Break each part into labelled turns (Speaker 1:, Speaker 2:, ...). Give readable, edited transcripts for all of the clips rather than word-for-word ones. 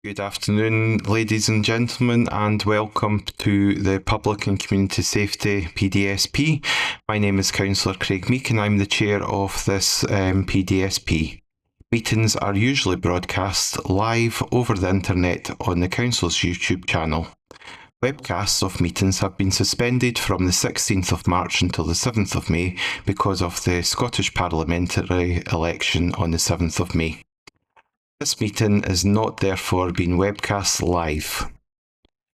Speaker 1: Good afternoon, ladies and gentlemen, and welcome to the Public and Community Safety PDSP. My name is Councillor Craig Meek and I'm the chair of this PDSP. Meetings are usually broadcast live over the internet on the Council's YouTube channel. Webcasts of meetings have been suspended from the 16th of March until the 7th of May because of the Scottish parliamentary election on the 7th of May. This meeting is not therefore being webcast live.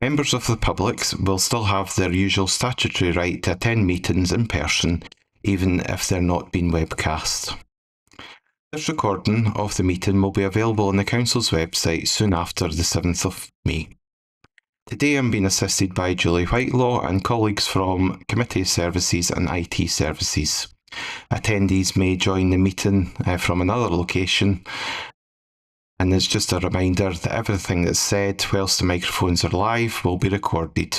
Speaker 1: Members of the public will still have their usual statutory right to attend meetings in person, even if they're not being webcast. This recording of the meeting will be available on the Council's website soon after the 7th of May. Today I'm being assisted by Julie Whitelaw and colleagues from Committee Services and IT Services. Attendees may join the meeting from another location. And it's just a reminder that everything that's said whilst the microphones are live will be recorded.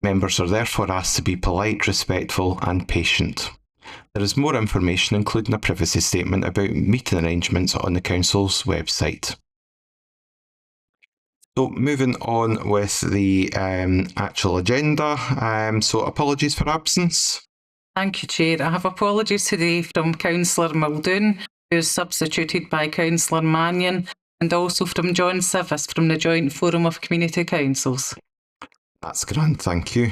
Speaker 1: Members are therefore asked to be polite, respectful and patient. There is more information, including a privacy statement about meeting arrangements on the Council's website. So moving on with the actual agenda, so apologies for absence.
Speaker 2: Thank you, Chair. I have apologies today from Councillor Muldoon, who is substituted by Councillor Mannion, and also from John Sivis from the Joint Forum of Community Councils.
Speaker 1: That's grand, thank you.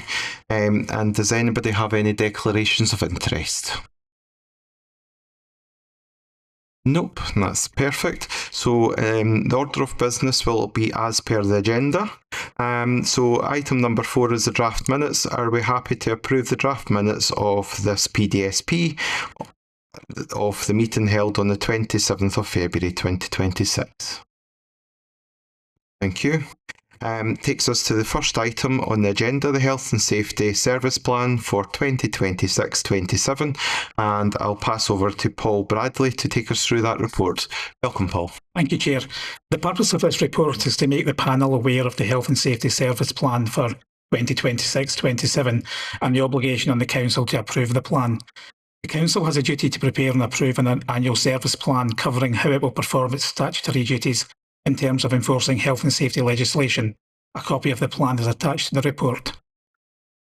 Speaker 1: And does anybody have any declarations of interest? Nope, that's perfect. So the order of business will be as per the agenda. So item number 4 is the draft minutes. Are we happy to approve the draft minutes of this PDSP? Of the meeting held on the 27th of February 2026. Thank you. Takes us to the first item on the agenda, the Health and Safety Service Plan for 2026-27, and I'll pass over to Paul Bradley to take us through that report. Welcome, Paul.
Speaker 3: Thank you, Chair. The purpose of this report is to make the panel aware of the Health and Safety Service Plan for 2026-27 and the obligation on the Council to approve the plan. The Council has a duty to prepare and approve an annual service plan covering how it will perform its statutory duties in terms of enforcing health and safety legislation. A copy of the plan is attached to the report.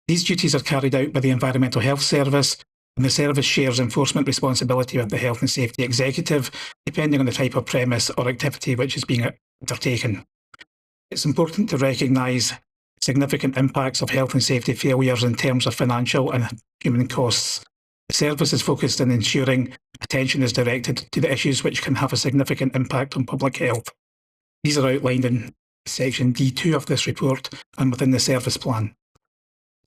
Speaker 3: These duties are carried out by the Environmental Health Service, and the service shares enforcement responsibility with the Health and Safety Executive, depending on the type of premise or activity which is being undertaken. It's important to recognise significant impacts of health and safety failures in terms of financial and human costs. The service is focused on ensuring attention is directed to the issues which can have a significant impact on public health. These are outlined in section D2 of this report and within the service plan.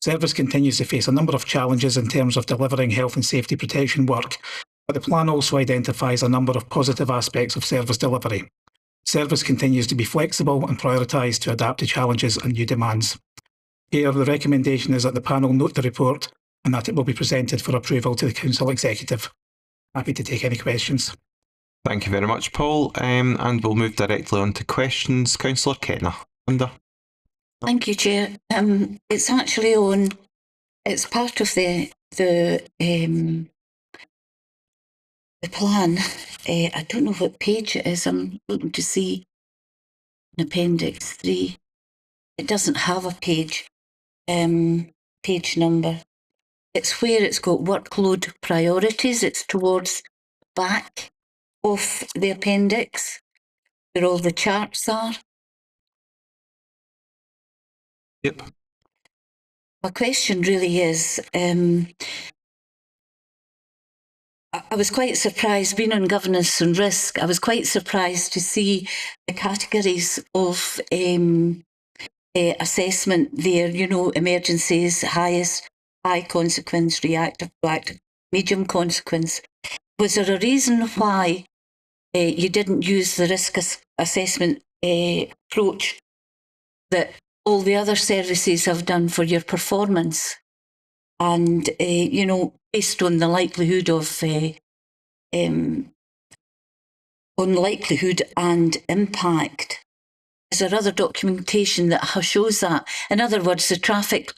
Speaker 3: The service continues to face a number of challenges in terms of delivering health and safety protection work, but the plan also identifies a number of positive aspects of service delivery. The service continues to be flexible and prioritised to adapt to challenges and new demands. Here, the recommendation is that the panel note the report and that it will be presented for approval to the Council Executive. Happy to take any questions.
Speaker 1: Thank you very much, Paul. And we'll move directly on to questions. Councillor Kenna. Linda.
Speaker 4: Thank you, Chair. It's actually on. It's part of the plan. I don't know what page it is. I'm looking to see in Appendix 3. It doesn't have a page number. It's where it's got workload priorities. It's towards the back of the appendix, where all the charts are.
Speaker 1: Yep.
Speaker 4: My question really is, I was quite surprised, being on governance and risk, I was quite surprised to see the categories of assessment there, you know, emergencies, highest, high consequence, reactive, proactive, medium consequence. Was there a reason why you didn't use the risk assessment approach that all the other services have done for your performance? And, you know, based on the likelihood of, on likelihood and impact, is there other documentation that shows that? In other words, the traffic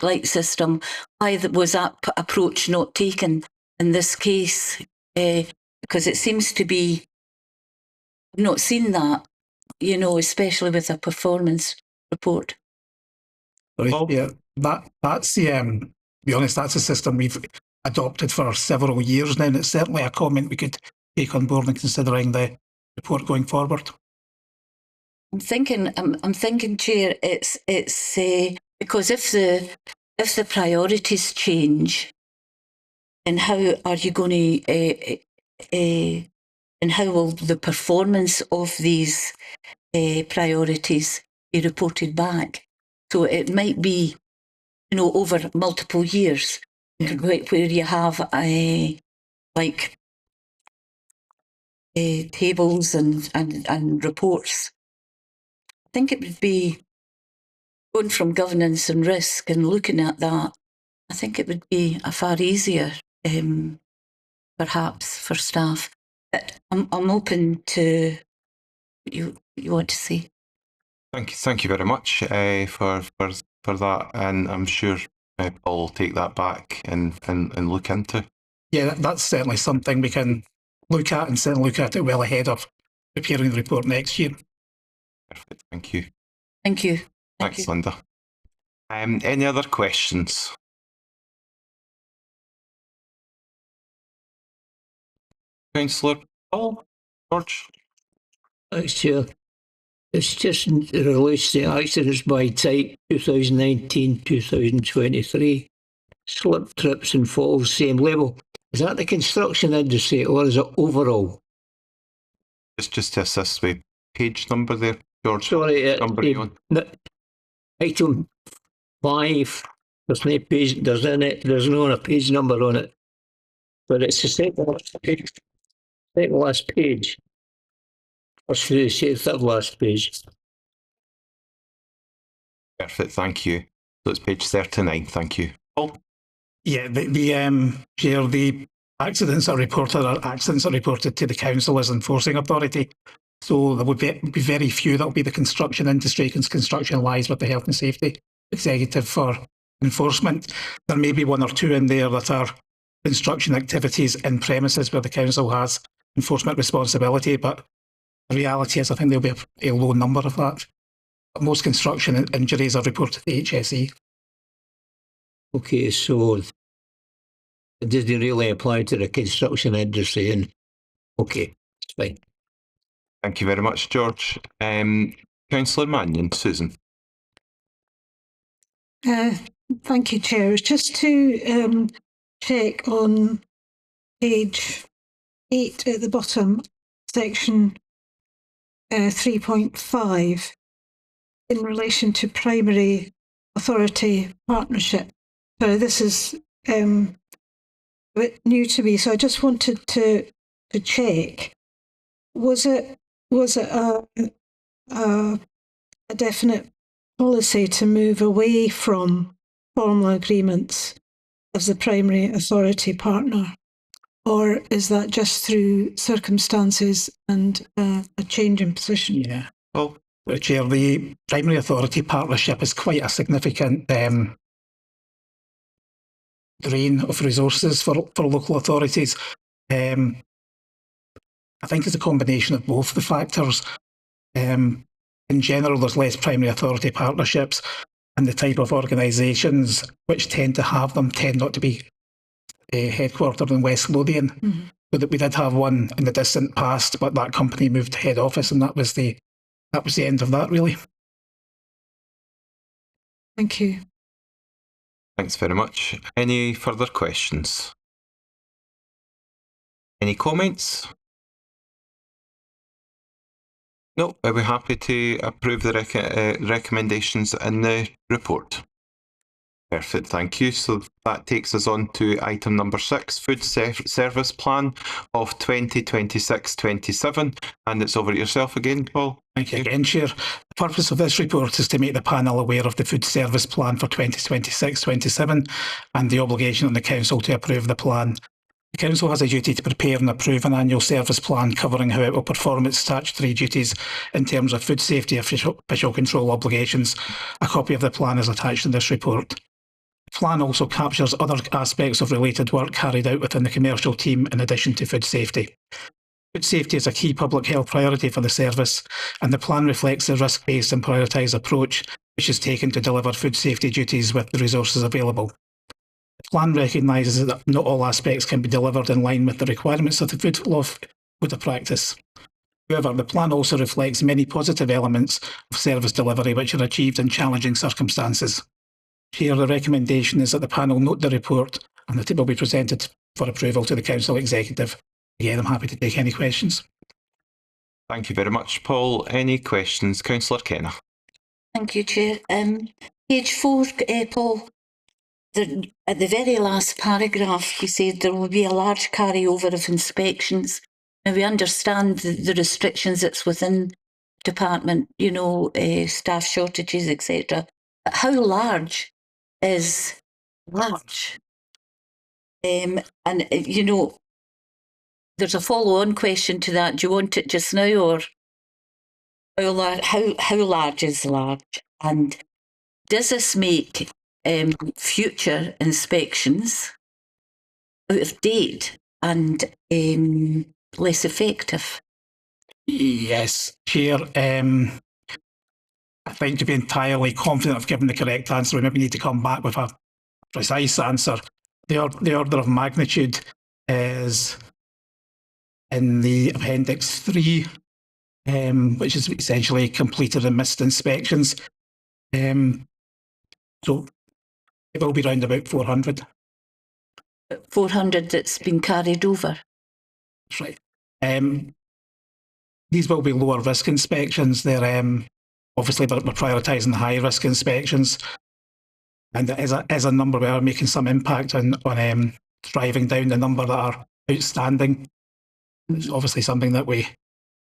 Speaker 4: light system, why was that approach not taken in this case? Because it seems to be, I've not seen that you know, especially with a performance report.
Speaker 3: Yeah, that's the, to be honest, that's a system we've adopted for several years now, and it's certainly a comment we could take on board in considering the report going forward.
Speaker 4: I'm thinking, Chair, it's because if the priorities change, then how are you going to, and how will the performance of these priorities be reported back? So it might be, you know, over multiple years, where you have tables and reports. I think it would be going from governance and risk and looking at that. I think it would be a far easier, perhaps, for staff. But I'm open to what you want to say.
Speaker 1: Thank you very much for that, and I'm sure Paul will take that back and look into.
Speaker 3: Yeah, that's certainly something we can look at, and certainly look at it well ahead of preparing the report next year.
Speaker 1: Perfect. Thank you.
Speaker 4: Thank you.
Speaker 1: Thanks, Linda. Any other questions? Councillor Paul, George?
Speaker 5: Thanks, Chair. It's just in relation to accidents by type 2019-2023. Slip, trips and falls, same level. Is that the construction industry or is it overall?
Speaker 1: Just to assist with page number there, George.
Speaker 5: Sorry,
Speaker 1: number
Speaker 5: item 5. There's no page. There's no a page number on it, but it's the second last page. Or should I say third last page?
Speaker 1: Perfect. Thank you. So it's page 39. Thank you. Paul?
Speaker 3: Yeah, the accidents are reported to the council as enforcing authority. So there would be very few that will be the construction industry, because construction lies with the health and safety executive for enforcement. There may be one or two in there that are construction activities in premises where the council has enforcement responsibility, but the reality is I think there'll be a low number of that. But most construction injuries are reported to the HSE.
Speaker 5: Okay, so it doesn't really apply to the construction industry, and okay, it's fine.
Speaker 1: Thank you very much, George. Councillor Mannion, Susan.
Speaker 6: Thank you, Chair. It's just to check on page 8 at the bottom, section 3.5, in relation to primary authority partnership. So this is a bit new to me, so I just wanted to check. Was it a definite policy to move away from formal agreements as the primary authority partner, or is that just through circumstances and a change in position?
Speaker 3: Yeah. Well, Chair, the primary authority partnership is quite a significant drain of resources for local authorities. I think it's a combination of both the factors. In general, there's less primary authority partnerships, and the type of organisations which tend to have them tend not to be headquartered in West Lothian. Mm-hmm. So that we did have one in the distant past, but that company moved to head office, and that was the end of that, really.
Speaker 6: Thank you.
Speaker 1: Thanks very much. Any further questions? Any comments? No, are we happy to approve the recommendations in the report? Perfect, thank you. So that takes us on to item number 6, Food Service Plan of 2026-27. And it's over to yourself again, Paul.
Speaker 3: Thank you again, Chair. The purpose of this report is to make the panel aware of the Food Service Plan for 2026-27 and the obligation on the Council to approve the plan. The Council has a duty to prepare and approve an annual service plan covering how it will perform its statutory duties in terms of food safety official control obligations. A copy of the plan is attached in this report. The plan also captures other aspects of related work carried out within the commercial team in addition to food safety. Food safety is a key public health priority for the service, and the plan reflects the risk-based and prioritised approach which is taken to deliver food safety duties with the resources available. The plan recognises that not all aspects can be delivered in line with the requirements of the Food Law Code of Practice. However, the plan also reflects many positive elements of service delivery which are achieved in challenging circumstances. Chair, the recommendation is that the panel note the report and that it will be presented for approval to the Council Executive. Again, I'm happy to take any questions.
Speaker 1: Thank you very much, Paul. Any questions? Councillor Kenna.
Speaker 4: Thank you, Chair. Page 4, Paul, at the very last paragraph, you said there will be a large carryover of inspections. Now, we understand the restrictions that's within department, you know, staff shortages, etc. But how large is large? And, you know, there's a follow-on question to that. Do you want it just now, or how large is large? And does this make future inspections out of date and less effective?
Speaker 3: Yes, Chair. I think to be entirely confident of giving the correct answer, we maybe need to come back with a precise answer. The order of magnitude is in the Appendix 3, which is essentially completed and missed inspections. So it will be around about 400.
Speaker 4: 400 that's been carried over?
Speaker 3: That's right. These will be lower risk inspections. They're obviously we're prioritising the high risk inspections, and as a number, we are making some impact on driving down the number that are outstanding. It's obviously something that we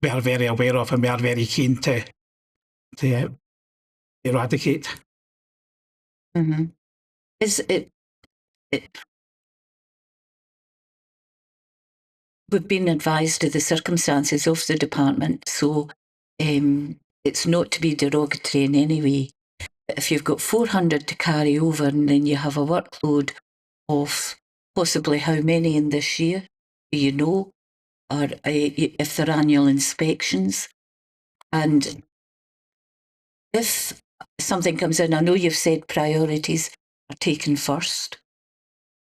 Speaker 3: are very aware of, and we are very keen to eradicate.
Speaker 4: Mm-hmm. Is it? We've been advised of the circumstances of the department, so it's not to be derogatory in any way. But if you've got 400 to carry over, and then you have a workload of possibly how many in this year, do you know? Or if they're annual inspections. And if something comes in, I know you've said priorities are taken first,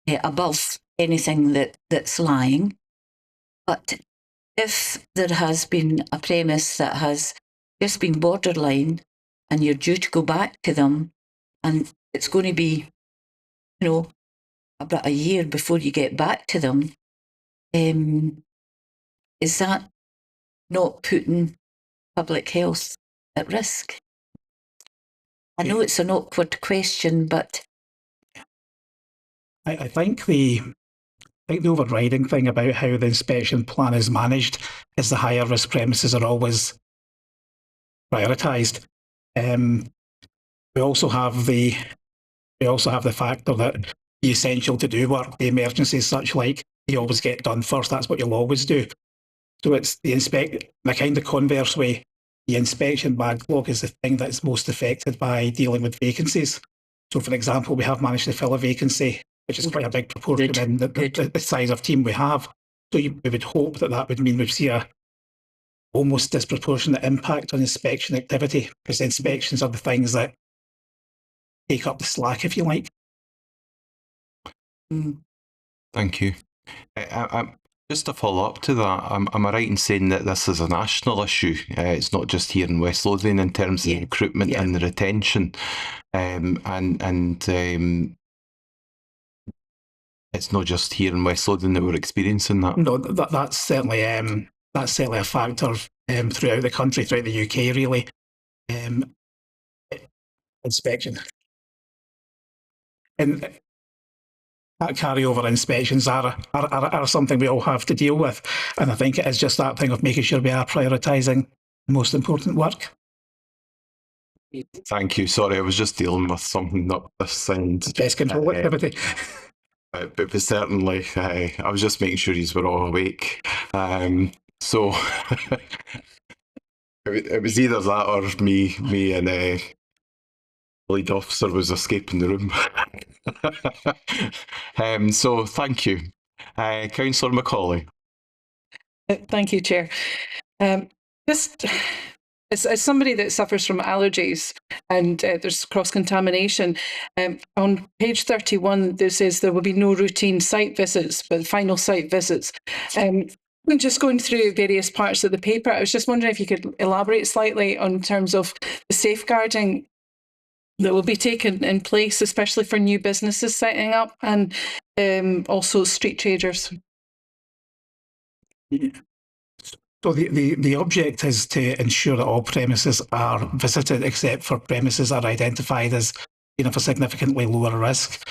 Speaker 4: above anything that's lying. But if there has been a premise that has just been borderline and you're due to go back to them, and it's going to be, you know, about a year before you get back to them, is that not putting public health at risk? I know it's an awkward question, but
Speaker 3: I think the overriding thing about how the inspection plan is managed is the higher risk premises are always prioritised. We also have the factor that the essential to do work, the emergencies, such like, you always get done first. That's what you'll always do. So it's the kind of converse way. The inspection backlog is the thing that's most affected by dealing with vacancies. So, for example, we have managed to fill a vacancy, which is quite a big proportion in the size of team we have. So we would hope that would mean we'd see a almost disproportionate impact on inspection activity, because inspections are the things that take up the slack, if you like.
Speaker 1: Thank you. Just to follow up to that, am I right in saying that this is a national issue? It's not just here in West Lothian in terms of the recruitment and the retention, and it's not just here in West Lothian that we're experiencing that.
Speaker 3: No, that's certainly a factor throughout the country, throughout the UK, really. Inspection. And that carryover inspections are something we all have to deal with. And I think it is just that thing of making sure we are prioritising the most important work.
Speaker 1: Thank you. Sorry, I was just dealing with something up this end.
Speaker 3: Pest control activity.
Speaker 1: But certainly, I was just making sure you were all awake. So it was either that or me and the lead officer was escaping the room. So thank you. Councillor Macaulay.
Speaker 2: Thank you, Chair. Just as somebody that suffers from allergies and there's cross-contamination, on page 31, there says there will be no routine site visits, but final site visits. Just going through various parts of the paper, I was just wondering if you could elaborate slightly on terms of the safeguarding that will be taken in place, especially for new businesses setting up and also street traders.
Speaker 3: So the object is to ensure that all premises are visited except for premises that are identified as being of a significantly lower risk.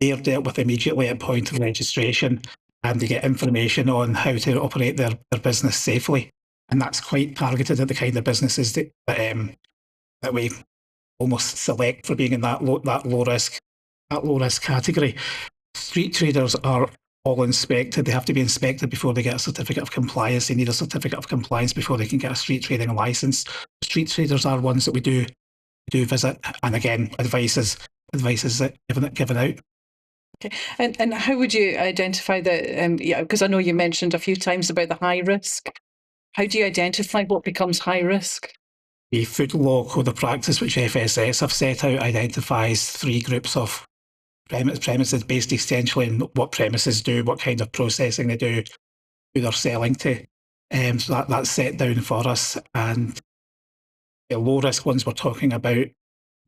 Speaker 3: They are dealt with immediately at point of registration, and they get information on how to operate their business safely. And that's quite targeted at the kind of businesses that we almost select for being in that low risk category. Street traders are all inspected. They have to be inspected before they get a certificate of compliance. They need a certificate of compliance before they can get a street trading license. Street traders are ones that we do visit, and again, advice is given out.
Speaker 2: Okay, and how would you identify that? Because I know you mentioned a few times about the high risk. How do you identify what becomes high risk?
Speaker 3: The Food Law Code of Practice, which FSS have set out, identifies 3 groups of premises based essentially on what premises do, what kind of processing they do, who they're selling to. So that's set down for us. And the low risk ones we're talking about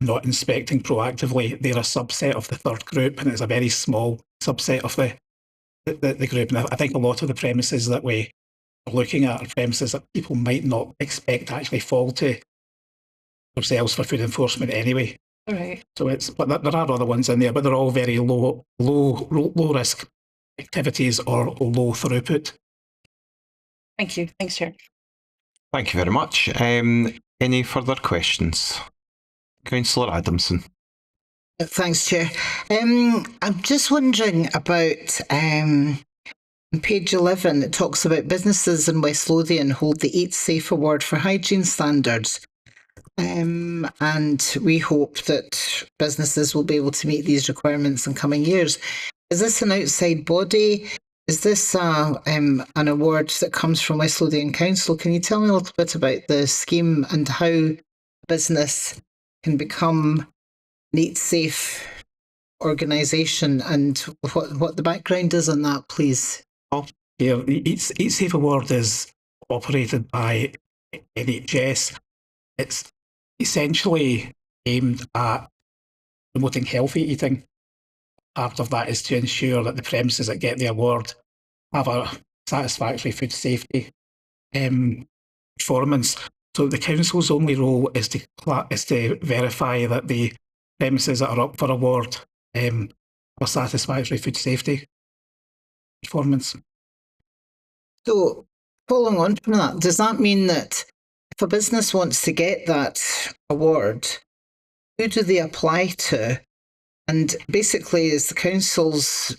Speaker 3: not inspecting proactively, they're a subset of the 3rd group, and it's a very small subset of the group. And I think a lot of the premises that we are looking at are premises that people might not expect to actually fall to themselves for food enforcement anyway.
Speaker 2: Right.
Speaker 3: So but there are other ones in there, but they're all very low risk activities or low throughput.
Speaker 2: Thank you. Thanks, Chair.
Speaker 1: Thank you very much. Any further questions? Councillor Adamson.
Speaker 7: Thanks, Chair. I'm just wondering about on page 11, it talks about businesses in West Lothian hold the 8th Safe Award for hygiene standards. And we hope that businesses will be able to meet these requirements in coming years. Is this an outside body? Is this an award that comes from West Lothian Council? Can you tell me a little bit about the scheme and how business can become an 8th Safe organisation and what the background is on that, please?
Speaker 3: Yeah, the 8th Safe Award is operated by NHS. It's essentially aimed at promoting healthy eating. Part of that is to ensure that the premises that get the award have a satisfactory food safety performance. So the council's only role is to verify that the premises that are up for award have a satisfactory food safety performance.
Speaker 7: So, following on from that, does that mean that if a business wants to get that award, who do they apply to? And basically, is the council's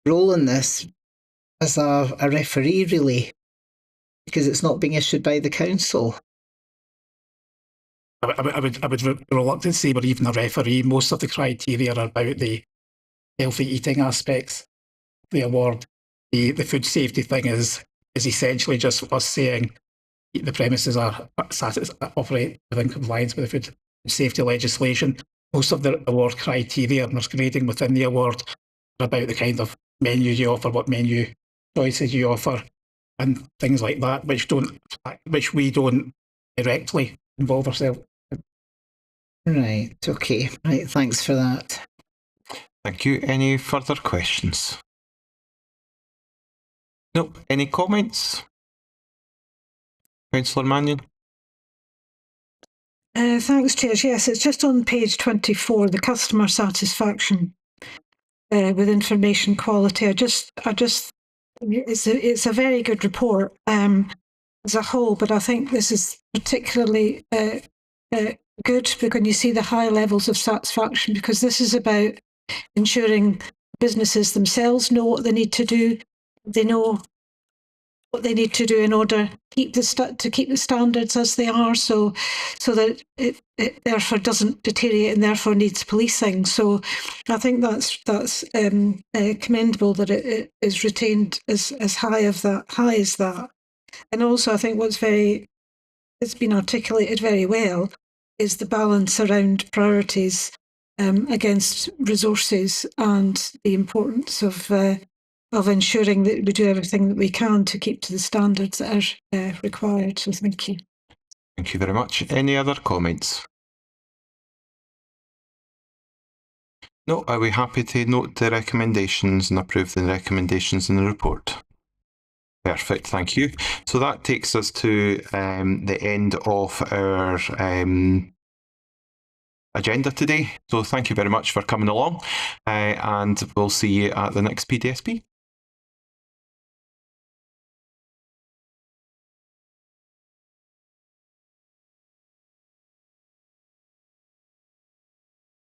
Speaker 7: role in this as a referee, really? Because it's not being issued by the council.
Speaker 3: I would be reluctant to say we're even a referee. Most of the criteria are about the healthy eating aspects of the award. The food safety thing is essentially just us saying the premises operate within compliance with the food safety legislation. Most of the award criteria and there's grading within the award are about the kind of menu you offer, what menu choices you offer, and things like that, which we don't directly involve ourselves in.
Speaker 7: Right, okay. Right, thanks for that.
Speaker 1: Thank you. Any further questions? No. Any comments? Councillor Mannion?
Speaker 6: Thanks, Chair. Yes, it's just on page 24, the customer satisfaction with information quality. It's a very good report as a whole, but I think this is particularly good when you see the high levels of satisfaction, because this is about ensuring businesses themselves know what they need to do. They know what they need to do in order to keep the standards as they are, so that it therefore doesn't deteriorate and therefore needs policing. So I think that's commendable that it is retained as high as that. And also I think it's been articulated very well is the balance around priorities against resources and the importance of ensuring that we do everything that we can to keep to the standards that are required. So thank you.
Speaker 1: Thank you very much. Any other comments? No, are we happy to note the recommendations and approve the recommendations in the report? Perfect, thank you. So that takes us to the end of our agenda today. So thank you very much for coming along, and we'll see you at the next PDSP.